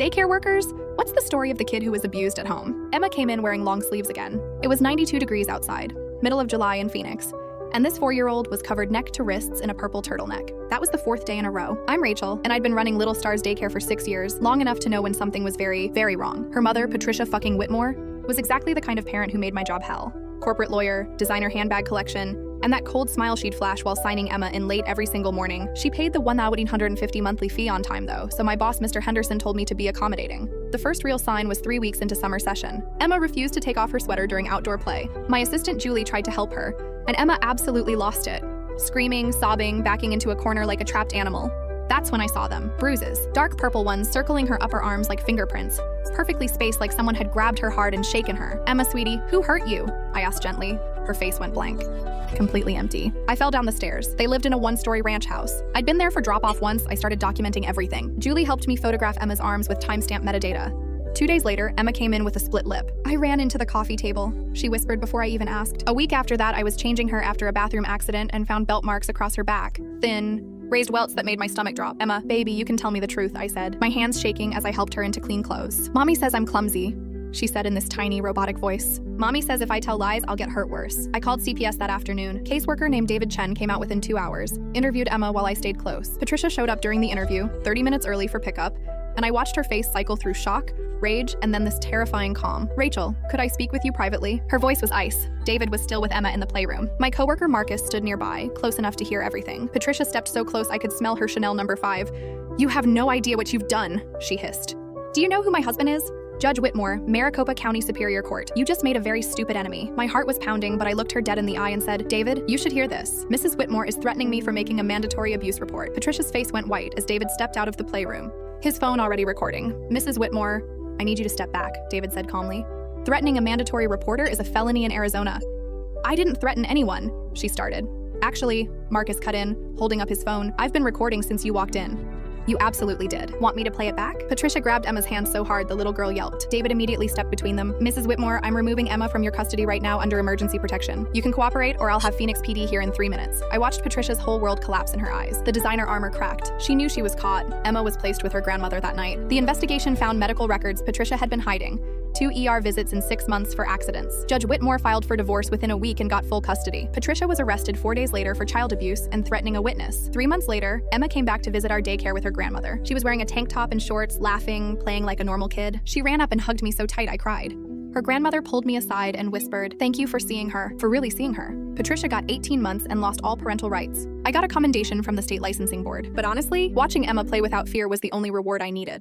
Daycare workers? What's the story of the kid who was abused at home? Emma came in wearing long sleeves again. It was 92 degrees outside, middle of July in Phoenix. And this 4-year-old was covered neck to wrists in a purple turtleneck. That was the 4th day in a row. I'm Rachel, and I'd been running Little Stars Daycare for 6 years, long enough to know when something was very, very wrong. Her mother, Patricia fucking Whitmore, was exactly the kind of parent who made my job hell. Corporate lawyer, designer handbag collection, and that cold smile she'd flash while signing Emma in late every single morning. She paid the $1,850 monthly fee on time though, so my boss Mr. Henderson told me to be accommodating. The first real sign was 3 weeks into summer session. Emma refused to take off her sweater during outdoor play. My assistant Julie tried to help her, and Emma absolutely lost it. Screaming, sobbing, backing into a corner like a trapped animal. That's when I saw them. Bruises, dark purple ones circling her upper arms like fingerprints, perfectly spaced like someone had grabbed her hard and shaken her. "Emma, sweetie, who hurt you?" I asked gently. Her face went blank. Completely empty. I fell down the stairs. They lived in a 1-story ranch house. I'd been there for drop-off once. I started documenting everything. Julie helped me photograph Emma's arms with timestamp metadata. 2 days later, Emma came in with a split lip. "I ran into the coffee table," she whispered before I even asked. A week after that, I was changing her after a bathroom accident and found belt marks across her back. Thin, raised welts that made my stomach drop. "Emma, baby, you can tell me the truth," I said, my hands shaking as I helped her into clean clothes. "Mommy says I'm clumsy," she said in this tiny, robotic voice. "Mommy says if I tell lies, I'll get hurt worse." I called CPS that afternoon. Caseworker named David Chen came out within 2 hours, interviewed Emma while I stayed close. Patricia showed up during the interview, 30 minutes early for pickup, and I watched her face cycle through shock, rage, and then this terrifying calm. "Rachel, could I speak with you privately?" Her voice was ice. David was still with Emma in the playroom. My coworker Marcus stood nearby, close enough to hear everything. Patricia stepped so close I could smell her Chanel No. 5. "You have no idea what you've done," she hissed. "Do you know who my husband is?" "Judge Whitmore, Maricopa County Superior Court. You just made a very stupid enemy." My heart was pounding, but I looked her dead in the eye and said, "David, you should hear this. Mrs. Whitmore is threatening me for making a mandatory abuse report." Patricia's face went white as David stepped out of the playroom, his phone already recording. "Mrs. Whitmore, I need you to step back," David said calmly. "Threatening a mandatory reporter is a felony in Arizona." "I didn't threaten anyone," she started. "Actually," Marcus cut in, holding up his phone, "I've been recording since you walked in." "You absolutely did. Want me to play it back?" Patricia grabbed Emma's hand so hard the little girl yelped. David immediately stepped between them. "Mrs. Whitmore, I'm removing Emma from your custody right now under emergency protection. You can cooperate or I'll have Phoenix PD here in 3 minutes." I watched Patricia's whole world collapse in her eyes. The designer armor cracked. She knew she was caught. Emma was placed with her grandmother that night. The investigation found medical records Patricia had been hiding. 2 ER visits in 6 months for accidents. Judge Whitmore filed for divorce within a week and got full custody. Patricia was arrested 4 days later for child abuse and threatening a witness. 3 months later, Emma came back to visit our daycare with her grandmother. She was wearing a tank top and shorts, laughing, playing like a normal kid. She ran up and hugged me so tight I cried. Her grandmother pulled me aside and whispered, "Thank you for seeing her, for really seeing her." Patricia got 18 months and lost all parental rights. I got a commendation from the state licensing board, but honestly, watching Emma play without fear was the only reward I needed.